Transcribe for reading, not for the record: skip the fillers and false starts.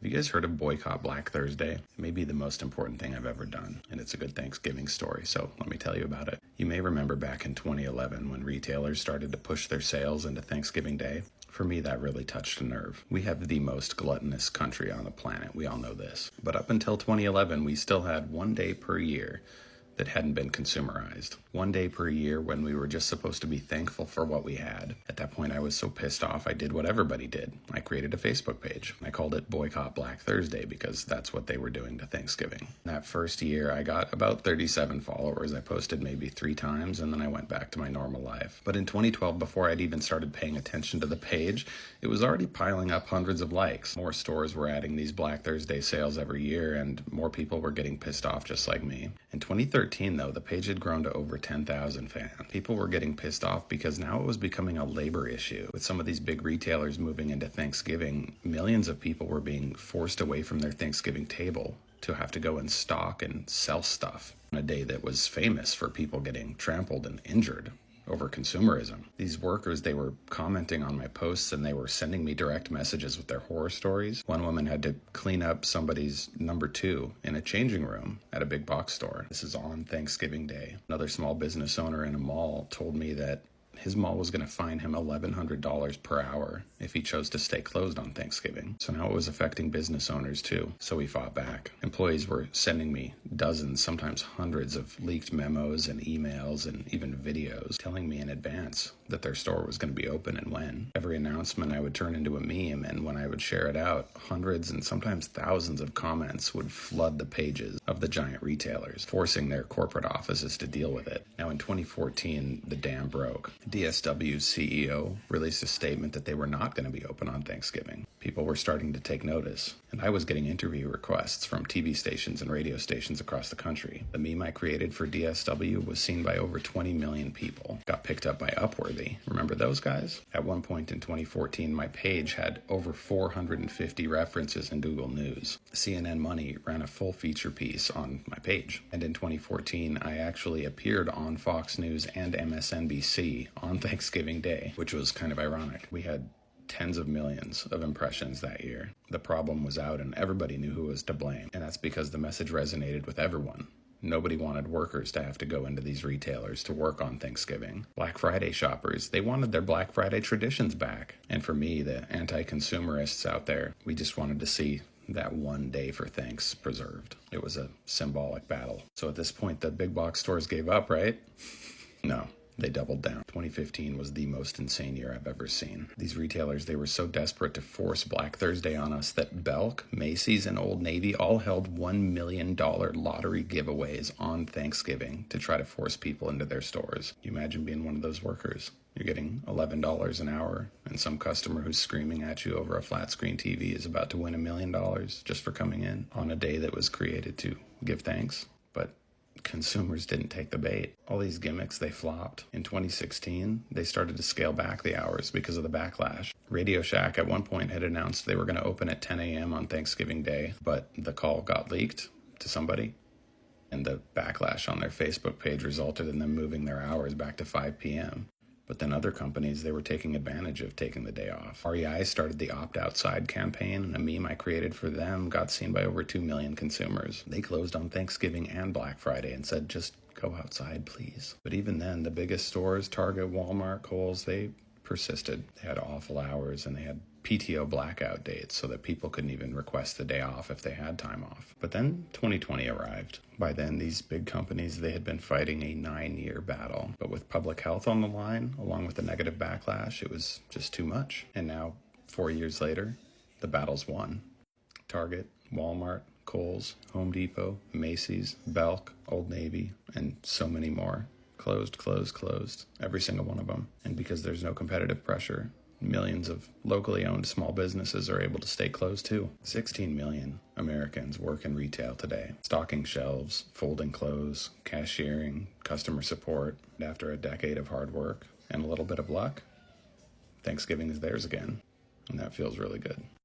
Have you guys heard of Boycott Black Thursday? It may be the most important thing I've ever done, and it's a good Thanksgiving story, so let me tell you about it. You may remember back in 2011 when retailers started to push their sales into Thanksgiving Day. For me, that really touched a nerve. We have the most gluttonous country on the planet. We all know this. But up until 2011, we still had one day per year that hadn't been consumerized. One day per year when we were just supposed to be thankful for what we had. At that point, I was so pissed off, I did what everybody did. I created a Facebook page. I called it Boycott Black Thursday because that's what they were doing to Thanksgiving. That first year, I got about 37 followers. I posted maybe 3 times, and then I went back to my normal life. But in 2012, before I'd even started paying attention to the page, it was already piling up hundreds of likes. More stores were adding these Black Thursday sales every year, and more people were getting pissed off just like me. In 2013, though, the page had grown to over 10,000 fans. People were getting pissed off because now it was becoming a labor issue. With some of these big retailers moving into Thanksgiving, millions of people were being forced away from their Thanksgiving table to have to go and stock and sell stuff on a day that was famous for people getting trampled and injured over consumerism. These workers, they were commenting on my posts and they were sending me direct messages with their horror stories. One woman had to clean up somebody's number 2 in a changing room at a big box store. This is on Thanksgiving Day. Another small business owner in a mall told me that his mall was going to fine him $1,100 per hour if he chose to stay closed on Thanksgiving. So now it was affecting business owners too. So we fought back. Employees were sending me dozens, sometimes hundreds of leaked memos and emails and even videos telling me in advance that their store was going to be open and when. Every announcement I would turn into a meme, and when I would share it out, hundreds and sometimes thousands of comments would flood the pages of the giant retailers, forcing their corporate offices to deal with it. Now in 2014, the dam broke. DSW's CEO released a statement that they were not going to be open on Thanksgiving. People were starting to take notice, and I was getting interview requests from TV stations and radio stations across the country. The meme I created for DSW was seen by over 20 million people. Got picked up by Upworthy. Remember those guys? At one point in 2014, my page had over 450 references in Google News. CNN Money ran a full feature piece on my page. And in 2014, I actually appeared on Fox News and MSNBC on Thanksgiving Day, which was kind of ironic. We had tens of millions of impressions that year. The problem was out and everybody knew who was to blame. And that's because the message resonated with everyone. Nobody wanted workers to have to go into these retailers to work on Thanksgiving. Black Friday shoppers, they wanted their Black Friday traditions back. And for me, the anti-consumerists out there, we just wanted to see that one day for thanks preserved. It was a symbolic battle. So at this point, the big box stores gave up, right? No. They doubled down. 2015 was the most insane year I've ever seen. These retailers, they were so desperate to force Black Thursday on us that Belk, Macy's, and Old Navy all held $1 million lottery giveaways on Thanksgiving to try to force people into their stores. You imagine being one of those workers. You're getting $11 an hour, and some customer who's screaming at you over a flat screen TV is about to win $1 million just for coming in on a day that was created to give thanks. But consumers didn't take the bait. All these gimmicks, they flopped. In 2016, they started to scale back the hours because of the backlash. Radio Shack at one point had announced they were going to open at 10 a.m. on Thanksgiving Day, but the call got leaked to somebody, and the backlash on their Facebook page resulted in them moving their hours back to 5 p.m. But then other companies, they were taking advantage of taking the day off. REI started the Opt Outside campaign, and a meme I created for them got seen by over 2 million consumers. They closed on Thanksgiving and Black Friday and said, just go outside, please. But even then, the biggest stores, Target, Walmart, Kohl's, they persisted. They had awful hours, and they had PTO blackout dates so that people couldn't even request the day off if they had time off. But then 2020 arrived. By then, these big companies, they had been fighting a 9-year battle. But with public health on the line, along with the negative backlash, it was just too much. And now, 4 years later, the battle's won. Target, Walmart, Kohl's, Home Depot, Macy's, Belk, Old Navy, and so many more. Closed. Every single one of them. And because there's no competitive pressure, millions of locally owned small businesses are able to stay closed too. 16 million Americans work in retail today. Stocking shelves, folding clothes, cashiering, customer support. And after a decade of hard work and a little bit of luck, Thanksgiving is theirs again. And that feels really good.